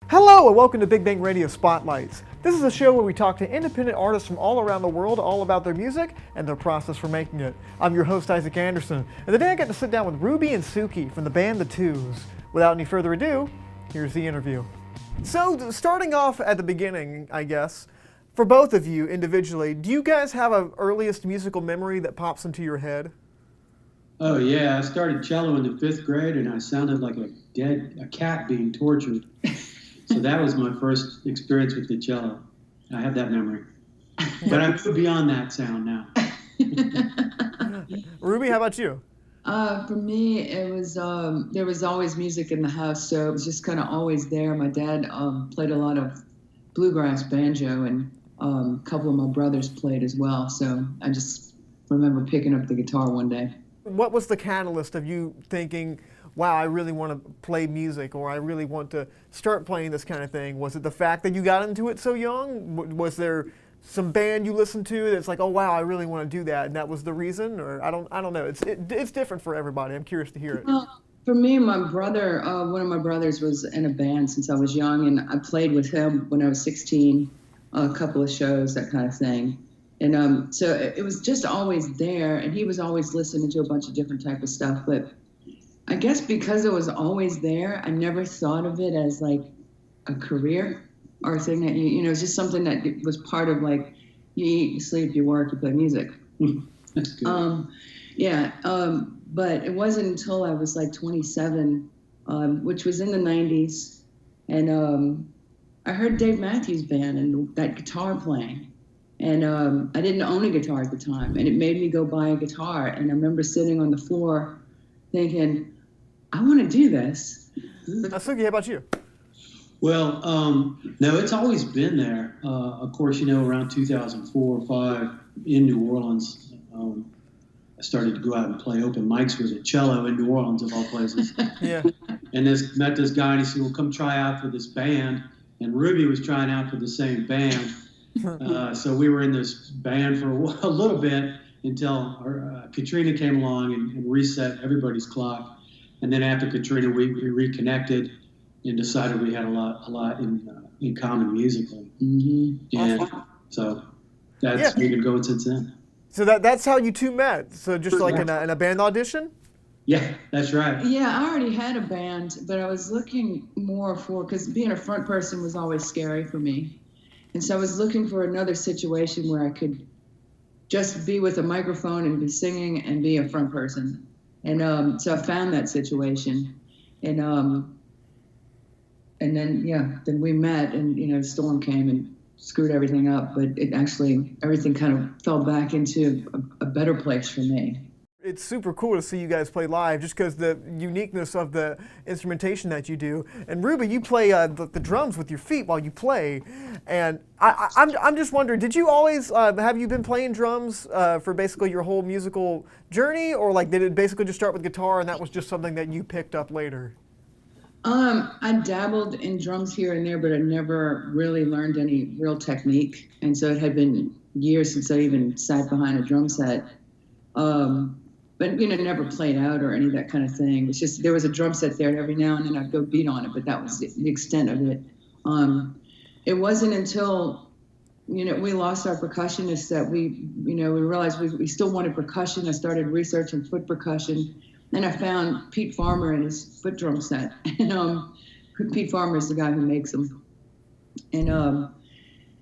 Hello and welcome to Big Bang Radio Spotlights. This is a show where we talk to independent artists from all around the world all about their music and their process for making it. I'm your host Isaac Anderson, and today I get to sit down with Ruby and Suki from the band The Twos. Without any further ado, here's the interview. So starting off at the beginning, I guess, for both of you individually, do you guys have an earliest musical memory that pops into your head? Oh yeah, I started cello in the 5th grade and I sounded like a cat being tortured. So that was my first experience with the cello. I have that memory. But I'm beyond that sound now. Ruby, how about you? For me, it was there was always music in the house, so it was just kind of always there. My dad played a lot of bluegrass banjo, and a couple of my brothers played as well. So I just remember picking up the guitar one day. What was the catalyst of you thinking, wow, I really want to play music, or I really want to start playing this kind of thing? Was it the fact that you got into it so young? Was there some band you listened to that's like, oh wow, I really want to do that, and that was the reason? Or I don't know. It's different for everybody. I'm curious to hear it. Well, for me, my brother, one of my brothers was in a band since I was young, and I played with him when I was 16, a couple of shows, that kind of thing. And so it was just always there, and he was always listening to a bunch of different type of stuff. But I guess because it was always there, I never thought of it as like a career or a thing that you know, it's just something that was part of, like, you eat, you sleep, you work, you play music. That's good. But it wasn't until I was like 27, which was in the 90s, and I heard Dave Matthews Band and that guitar playing. And I didn't own a guitar at the time, and it made me go buy a guitar. And I remember sitting on the floor thinking, I want to do this. Suki, how about you? Well, no, it's always been there. Of course, you know, around 2004 or 5 in New Orleans, I started to go out and play open mics with a cello in New Orleans, of all places. Yeah. And met this guy, and he said, well, come try out for this band. And Ruby was trying out for the same band. So we were in this band for a little bit until Katrina came along and reset everybody's clock. And then after Katrina, we reconnected and decided we had a lot in common musically. Mm-hmm. And so we've been going since then. So that's how you two met. So just like in a band audition? Yeah, that's right. Yeah, I already had a band, but I was looking more because being a front person was always scary for me. And so I was looking for another situation where I could just be with a microphone and be singing and be a front person. And so I found that situation. And then we met, and, you know, Storm came and screwed everything up. But everything kind of fell back into a better place for me. It's super cool to see you guys play live, just because the uniqueness of the instrumentation that you do. And Ruby, you play the drums with your feet while you play. And I'm just wondering, did you always have you been playing drums for basically your whole musical journey, or like did it basically just start with guitar and that was just something that you picked up later? I dabbled in drums here and there, but I never really learned any real technique. And so it had been years since I even sat behind a drum set. But, you know, never played out or any of that kind of thing. It's just there was a drum set there, and every now and then I'd go beat on it, but that was the extent of it. It wasn't until, you know, we lost our percussionist that we realized we still wanted percussion. I started researching foot percussion, and I found Pete Farmer and his foot drum set. And Pete Farmer is the guy who makes them. And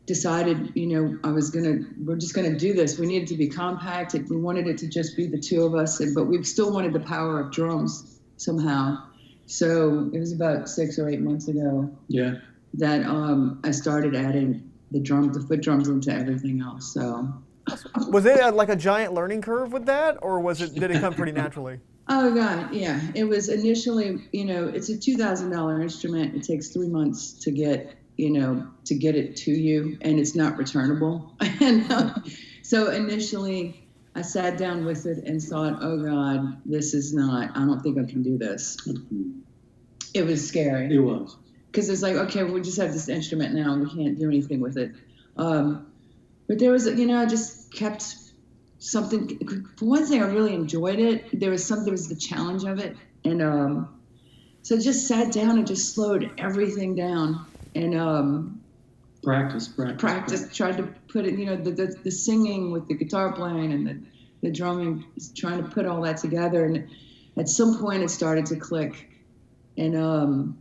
decided, you know, we're just gonna do this. We needed to be compact. We wanted it to just be the two of us, but we still wanted the power of drums somehow. So it was about 6 or 8 months ago that I started adding the foot drums into everything else. So was it like a giant learning curve with that, or did it come pretty naturally? Oh God, yeah. It was initially, you know, it's a $2,000 instrument. It takes 3 months to get it to you, and it's not returnable. And so initially I sat down with it and thought, oh God, I don't think I can do this. It was scary. It was. Because it's like, okay, we just have this instrument now and we can't do anything with it. But there was, you know, I just kept something. For one thing, I really enjoyed it. There was the challenge of it. And so I just sat down and just slowed everything down and Practice. tried to put it, the singing with the guitar playing and the drumming, trying to put all that together. And at some point it started to click. And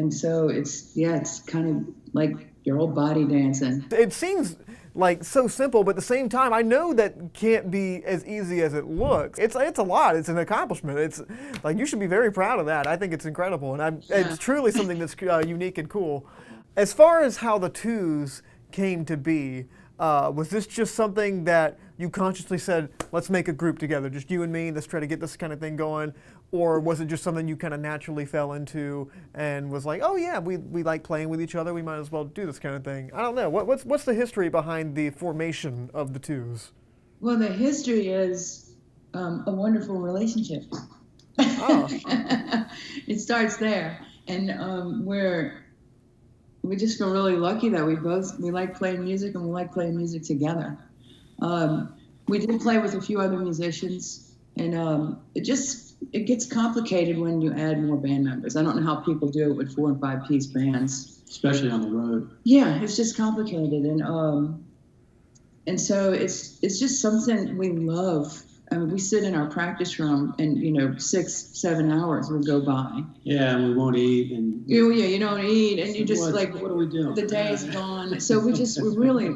so it's kind of like your whole body dancing. It seems like so simple, but at the same time, I know that can't be as easy as it looks. It's a lot. It's an accomplishment. It's like you should be very proud of that. I think it's incredible, and it's truly something that's unique and cool. As far as how the Twos came to be, was this just something that you consciously said, let's make a group together, just you and me, let's try to get this kind of thing going? Or was it just something you kind of naturally fell into and was like, oh yeah, we like playing with each other, we might as well do this kind of thing? I don't know. What's the history behind the formation of the Twos? Well, the history is a wonderful relationship. Oh. It starts there. And we just feel really lucky that we like playing music and we like playing music together. We did play with a few other musicians, and it gets complicated when you add more band members. I don't know how people do it with 4 and 5 piece bands, especially on the road. Yeah, it's just complicated, and so it's just something we love. I mean, we sit in our practice room, and 6-7 hours will go by. Yeah, and we won't eat, and you don't eat, and you just what do we do? The day is gone. So we really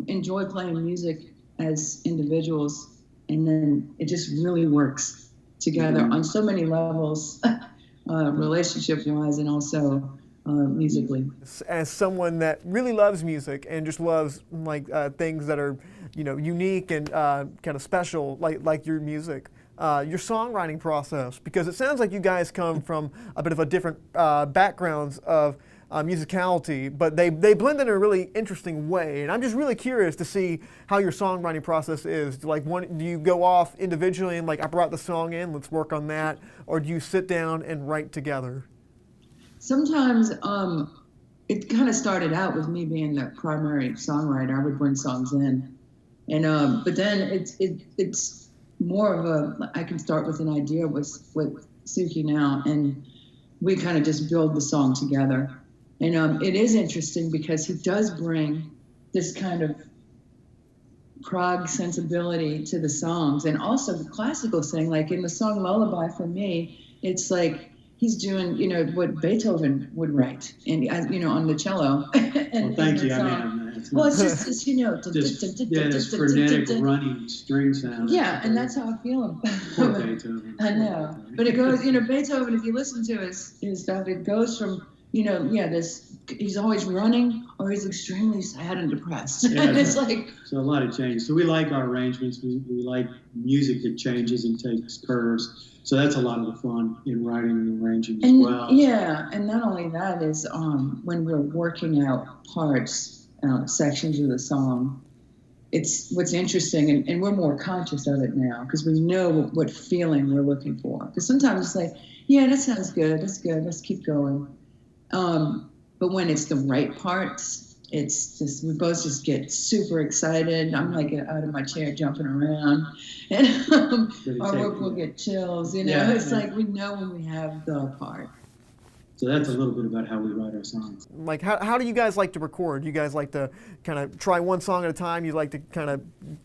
enjoy playing music as individuals, and then it just really works together on so many levels, relationship-wise and also musically. As someone that really loves music and just loves things that are unique and kind of special, like your music, your songwriting process, because it sounds like you guys come from a bit of a different backgrounds of musicality, but they blend in a really interesting way. And I'm just really curious to see how your songwriting process is. Do you go off individually and I brought the song in, let's work on that, or do you sit down and write together? Sometimes it kind of started out with me being the primary songwriter. I would bring songs in, and but then it's more of I can start with an idea with Suki now, and we kind of just build the song together. And it is interesting because he does bring this kind of prog sensibility to the songs, and also the classical thing. Like in the song Lullaby, for me, it's like he's doing, what Beethoven would write, and on the cello. Well, thank you. Well, it's just this frenetic running string sound. Yeah, and that's how I feel about Beethoven. I know, but it goes, Beethoven. If you listen to his stuff, it goes from this. He's always running, or he's extremely sad and depressed. Yeah, it's so a lot of change. So we like our arrangements. We like music that changes and takes curves. So that's a lot of the fun in writing and arranging as well. Yeah, and not only that is when we're working out parts, sections of the song, it's what's interesting, and we're more conscious of it now because we know what feeling we're looking for. Because sometimes it's like, yeah, that sounds good, that's good, let's keep going. But when it's the right parts, it's just, we both just get super excited. I'm out of my chair jumping around, and our work will get chills. Like we know when we have the part. So that's a little bit about how we write our songs. How do you guys like to record? You guys like to kind of try one song at a time? You like to kind of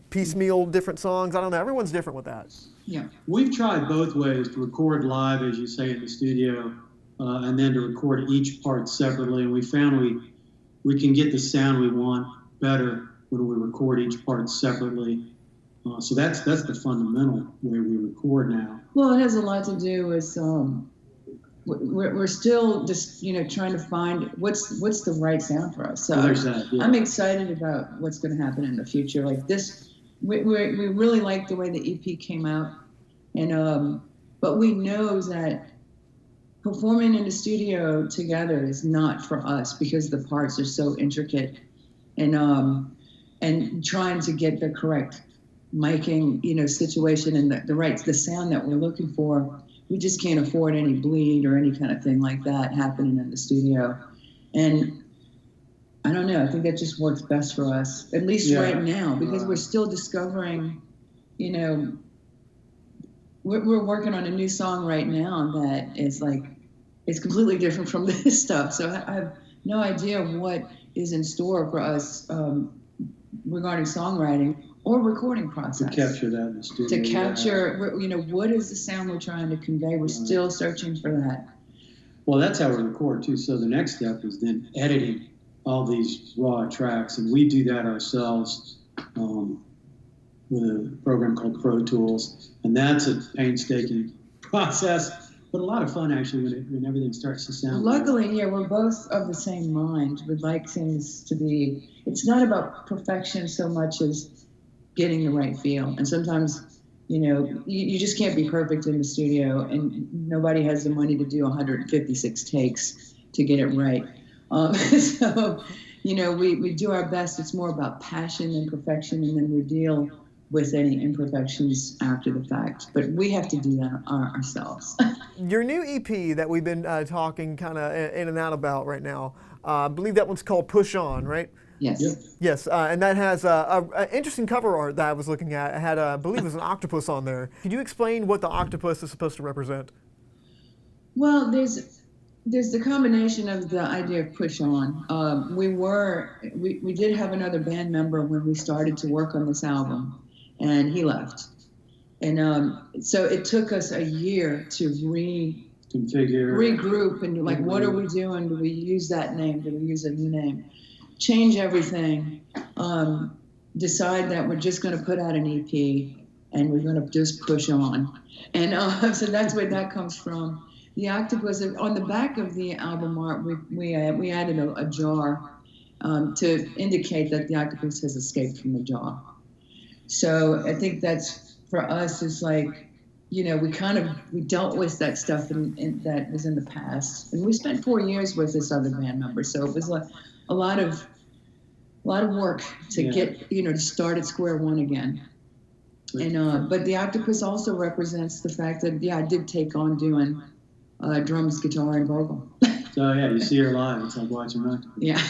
piecemeal different songs? I don't know. Everyone's different with that. Yeah. We've tried both ways, to record live, as you say, in the studio, and then to record each part separately. And we found we can get the sound we want better when we record each part separately. So that's the fundamental way we record now. Well, it has a lot to do with we're still just trying to find what's the right sound for us. So I'm excited about what's going to happen in the future. Like this, we really like the way the EP came out, and but we know that performing in the studio together is not for us because the parts are so intricate, and trying to get the correct miking situation and the sound that we're looking for. We just can't afford any bleed or any kind of thing like that happening in the studio. And I don't know, I think that just works best for us, at least right now, because we're still discovering, we're working on a new song right now that is it's completely different from this stuff. So no idea what is in store for us regarding songwriting or recording process. To capture that in the studio. To capture, you know, what is the sound we're trying to convey? We're still searching for that. Well, that's how we record too. So the next step is then editing all these raw tracks, and we do that ourselves with a program called Pro Tools, and that's a painstaking process, but a lot of fun actually when everything starts to sound. Luckily, yeah, we're both of the same mind. We'd like things to be. It's not about perfection so much as getting the right feel, and sometimes, you know, you just can't be perfect in the studio, and nobody has the money to do 156 takes to get it right. So, you know, we do our best. It's more about passion than perfection, and then we deal with any imperfections after the fact. But we have to do that ourselves. Your new EP that we've been talking kind of in and out about right now, I believe that one's called Push On, right? Yes. Yep. Yes, and that has an interesting cover art that I was looking at. It had, I believe it was an octopus on there. Could you explain what the octopus is supposed to represent? Well, there's the combination of the idea of push on. We did have another band member when we started to work on this album, and he left. And so it took us a year to regroup and like, what are we doing? Do we use that name? Do we use a new name? Change everything. Decide that we're just going to put out an EP and we're going to just push on. And so that's where that comes from. The octopus, on the back of the album art, we added a jar to indicate that the octopus has escaped from the jar. So I think that's, for us, is like, you know, we dealt with that stuff that was in the past. And we spent 4 years with this other band member. So it was like a lot of work to get, you know, to start at square one again. And but the octopus also represents the fact that, I did take on doing drums, guitar, and vocal. So yeah, you see her live. It's like watching an octopus. Yeah.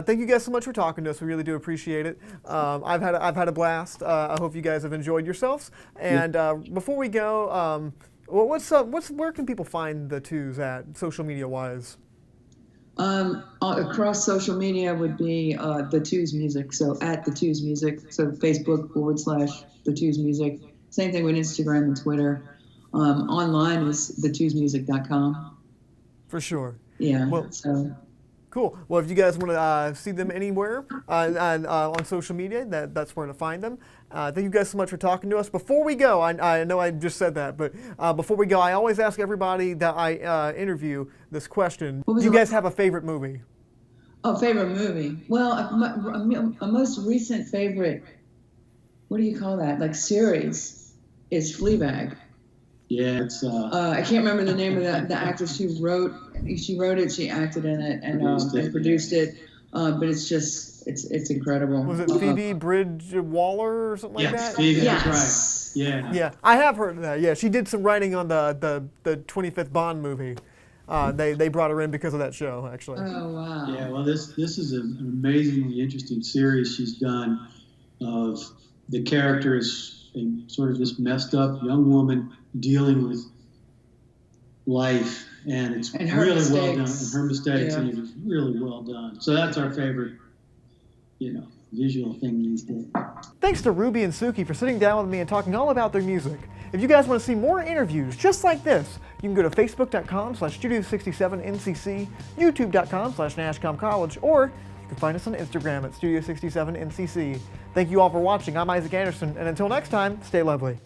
Thank you guys so much for talking to us. We really do appreciate it. I've had a blast. I hope you guys have enjoyed yourselves. And before we go, where can people find the Twos at, social media wise? Across social media would be The Twos Music. So at The Twos Music. So Facebook / The Twos Music. Same thing with Instagram and Twitter. Online is thetwosmusic.com. For sure. Yeah. Well, so. Cool. Well, if you guys want to see them anywhere on social media, that's where to find them. Thank you guys so much for talking to us. Before we go, I know I just said that, but before we go, I always ask everybody that I interview this question. Do you guys have a favorite movie? Oh, favorite movie. Well, a most recent favorite, what do you call that? Like series, is Fleabag. Yeah, it's. I can't remember the name of the actress who wrote it. She acted in it and produced it. But it's just it's incredible. Was it Phoebe Bridge-Waller or something like that? Phoebe, yes. That's right. Yeah. Yeah, I have heard of that. Yeah, she did some writing on the 25th Bond movie. They brought her in because of that show, actually. Oh wow. Yeah. Well, this is an amazingly interesting series she's done of the characters, a sort of this messed up young woman dealing with life, and it's really well done. And her mistakes, and it's really well done. So that's our favorite, visual thing these days. Thanks to Ruby and Suki for sitting down with me and talking all about their music. If you guys want to see more interviews just like this, you can go to facebook.com/Studio67NCC, youtube.com/NashComCollege, or you can find us on Instagram at Studio67NCC. Thank you all for watching. I'm Isaac Anderson, and until next time, stay lovely.